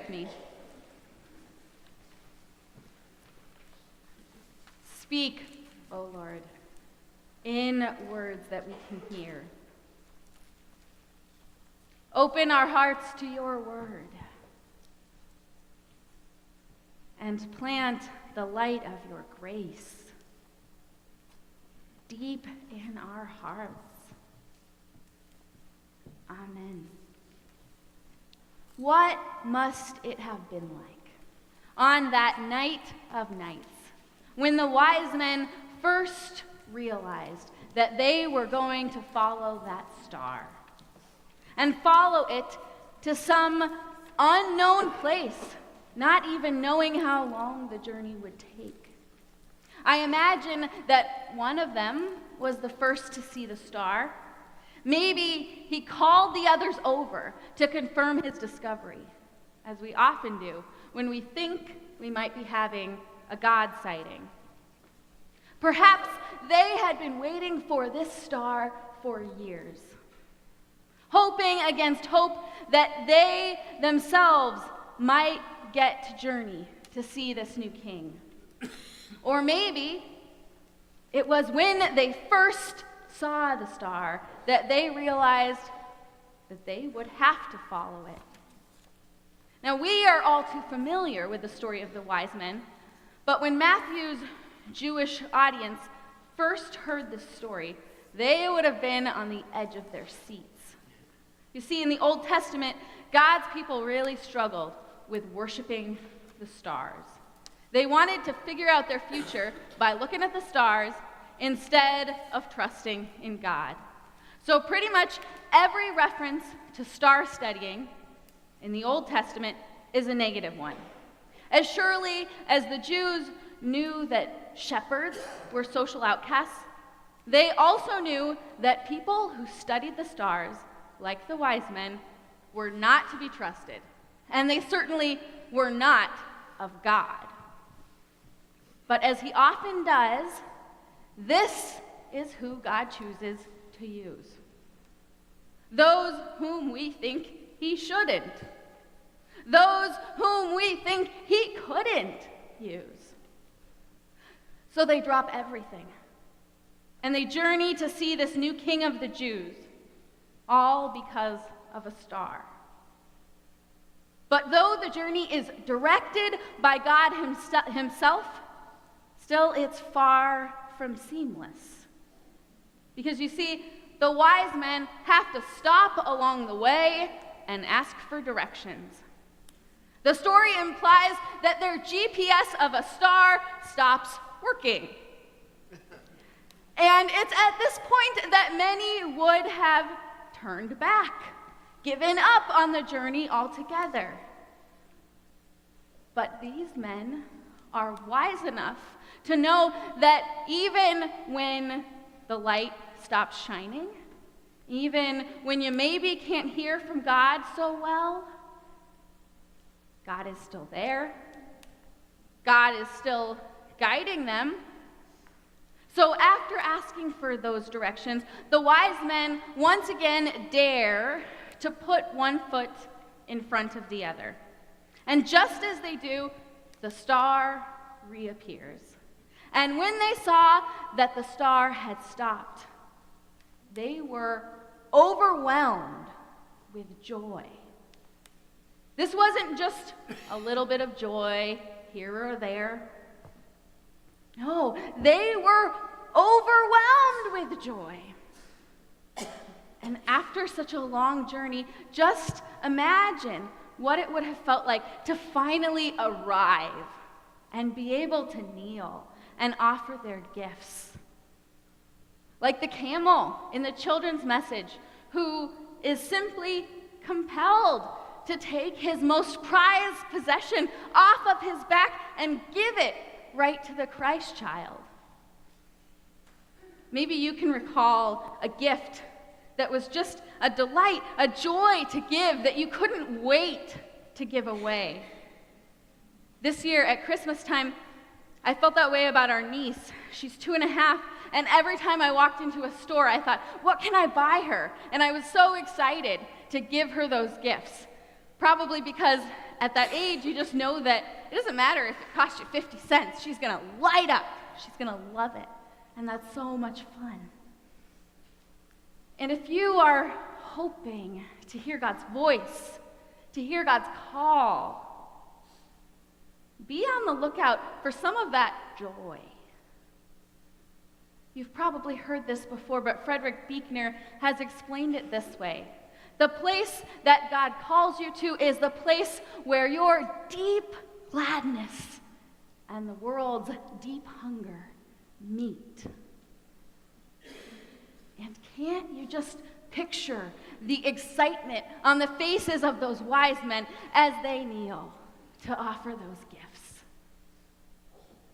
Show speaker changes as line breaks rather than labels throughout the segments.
with me. Speak, O Lord, in words that we can hear. Open our hearts to your word and plant the light of your grace deep in our hearts. Amen. What must it have been like on that night of nights when the wise men first realized that they were going to follow that star and follow it to some unknown place, not even knowing how long the journey would take? I imagine that one of them was the first to see the star. Maybe he called the others over to confirm his discovery, as we often do when we think we might be having a God sighting. Perhaps they had been waiting for this star for years, hoping against hope that they themselves might get to journey to see this new king. Or maybe it was when they first saw the star that they realized that they would have to follow it. Now, we are all too familiar with the story of the wise men, but when Matthew's Jewish audience first heard this story, they would have been on the edge of their seats. You see, in the Old Testament, God's people really struggled with worshiping the stars. They wanted to figure out their future by looking at the stars instead of trusting in God. So pretty much every reference to star studying in the Old Testament is a negative one. As surely as the Jews knew that shepherds were social outcasts, they also knew that people who studied the stars, like the wise men, were not to be trusted, and they certainly were not of God. But as he often does, this is who God chooses to use. Those whom we think he shouldn't. Those whom we think he couldn't use. So they drop everything, and they journey to see this new king of the Jews, all because of a star. But though the journey is directed by God himself, still it's far from seamless. Because you see, the wise men have to stop along the way and ask for directions. The story implies that their GPS of a star stops working. And it's at this point that many would have turned back, given up on the journey altogether. But these men are wise enough to know that even when the light stops shining, even when you maybe can't hear from God so well, God is still there. God is still guiding them. So after asking for those directions, the wise men once again dare to put one foot in front of the other. And just as they do, the star reappears. And when they saw that the star had stopped, they were overwhelmed with joy. This wasn't just a little bit of joy here or there. No, they were overwhelmed with joy. And after such a long journey, just imagine what it would have felt like to finally arrive and be able to kneel and offer their gifts. Like the camel in the children's message, who is simply compelled to take his most prized possession off of his back and give it right to the Christ child. Maybe you can recall a gift that was just a delight, a joy to give that you couldn't wait to give away. This year at Christmas time, I felt that way about our niece. She's 2.5, and every time I walked into a store, I thought, what can I buy her? And I was so excited to give her those gifts. Probably because at that age, you just know that it doesn't matter if it costs you 50 cents. She's going to light up. She's going to love it. And that's so much fun. And if you are hoping to hear God's voice, to hear God's call, be on the lookout for some of that joy. You've probably heard this before, but Frederick Buechner has explained it this way. The place that God calls you to is the place where your deep gladness and the world's deep hunger meet. And can't you just picture the excitement on the faces of those wise men as they kneel to offer those gifts?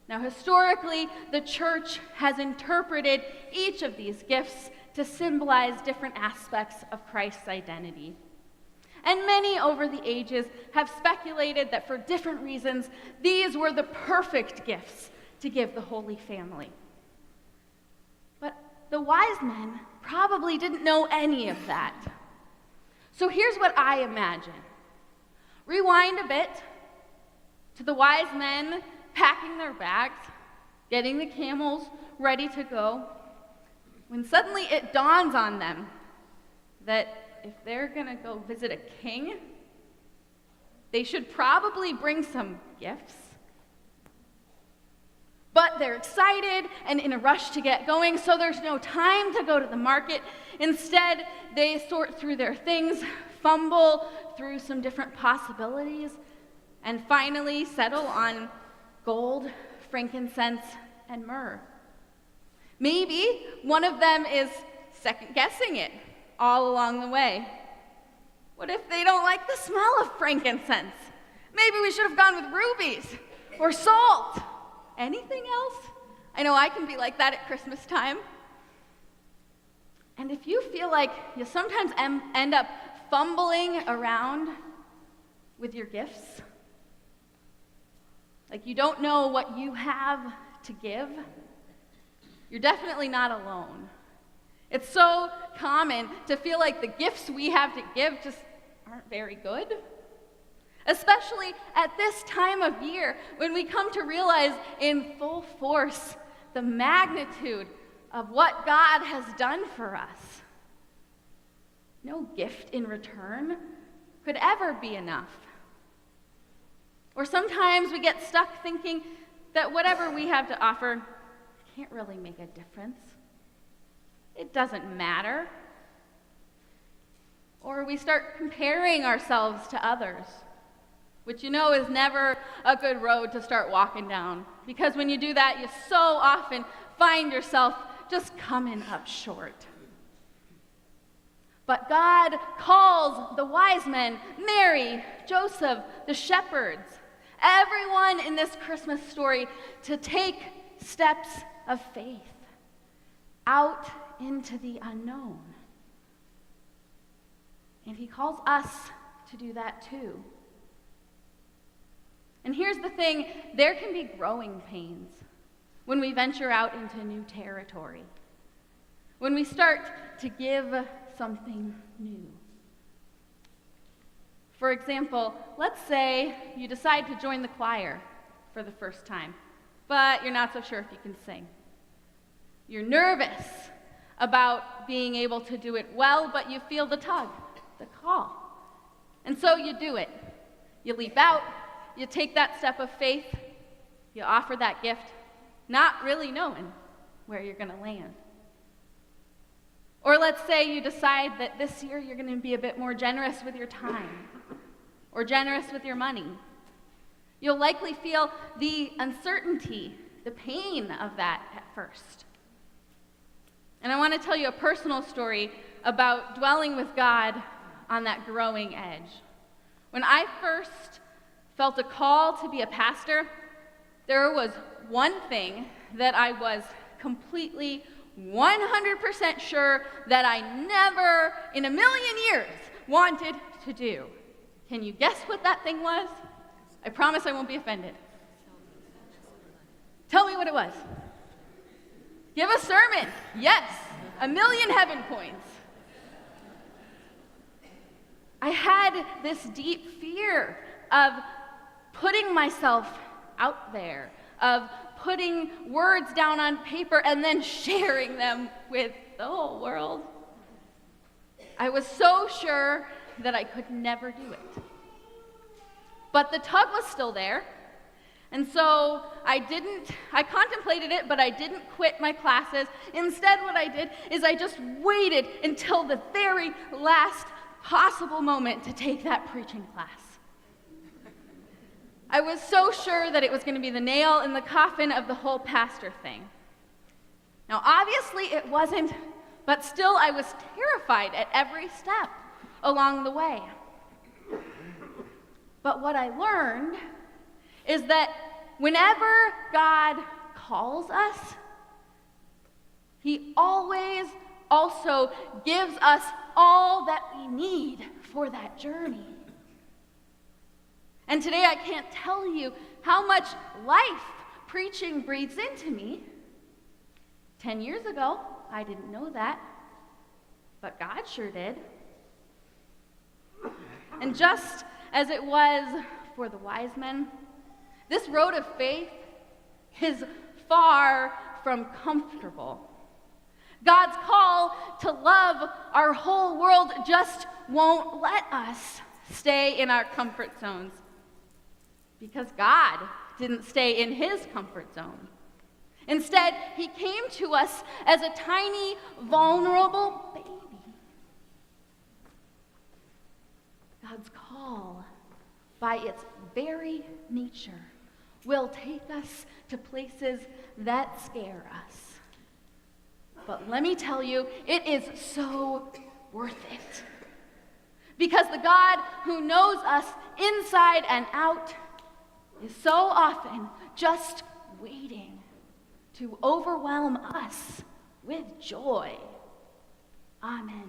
Now, historically, the church has interpreted each of these gifts to symbolize different aspects of Christ's identity. And many over the ages have speculated that for different reasons, these were the perfect gifts to give the Holy Family. But the wise men probably didn't know any of that. So here's what I imagine. Rewind a bit to the wise men packing their bags, getting the camels ready to go, when suddenly it dawns on them that if they're going to go visit a king, they should probably bring some gifts. But they're excited and in a rush to get going, so there's no time to go to the market. Instead, they sort through their things, fumble through some different possibilities, and finally settle on gold, frankincense, and myrrh. Maybe one of them is second-guessing it all along the way. What if they don't like the smell of frankincense? Maybe we should have gone with rubies or salt. Anything else? I know I can be like that at Christmas time. And if you feel like you sometimes end up fumbling around with your gifts, like you don't know what you have to give, you're definitely not alone. It's so common to feel like the gifts we have to give just aren't very good. Especially at this time of year when we come to realize in full force the magnitude of what God has done for us. No gift in return could ever be enough. Or sometimes we get stuck thinking that whatever we have to offer can't really make a difference. It doesn't matter. Or we start comparing ourselves to others, which you know is never a good road to start walking down. Because when you do that, you so often find yourself just coming up short. But God calls the wise men, Mary, Joseph, the shepherds, everyone in this Christmas story to take steps of faith out into the unknown. And he calls us to do that too. And here's the thing, there can be growing pains when we venture out into new territory, when we start to give something new. For example, let's say you decide to join the choir for the first time, but you're not so sure if you can sing. You're nervous about being able to do it well, but you feel the tug, the call. And so you do it. You leap out, you take that step of faith, you offer that gift, not really knowing where you're going to land. Or let's say you decide that this year you're going to be a bit more generous with your time or generous with your money. You'll likely feel the uncertainty, the pain of that at first. And I want to tell you a personal story about dwelling with God on that growing edge. When I first felt a call to be a pastor, there was one thing that I was completely 100% sure that I never in a million years wanted to do. Can you guess what that thing was? I promise I won't be offended. Tell me what it was. Give a sermon. Yes, 1,000,000 heaven points. I had this deep fear of putting myself out there, of putting words down on paper and then sharing them with the whole world. I was so sure that I could never do it. But the tug was still there, and so I contemplated it, but I didn't quit my classes. Instead, what I did is I just waited until the very last possible moment to take that preaching class. I was so sure that it was going to be the nail in the coffin of the whole pastor thing. Now, obviously it wasn't, but still I was terrified at every step along the way. But what I learned is that whenever God calls us, He always also gives us all that we need for that journey. And today I can't tell you how much life preaching breathes into me. 10 years ago, I didn't know that, but God sure did. And just as it was for the wise men, this road of faith is far from comfortable. God's call to love our whole world just won't let us stay in our comfort zones, because God didn't stay in His comfort zone. Instead, He came to us as a tiny, vulnerable baby. God's call, by its very nature, will take us to places that scare us. But let me tell you, it is so worth it. Because the God who knows us inside and out is so often just waiting to overwhelm us with joy. Amen.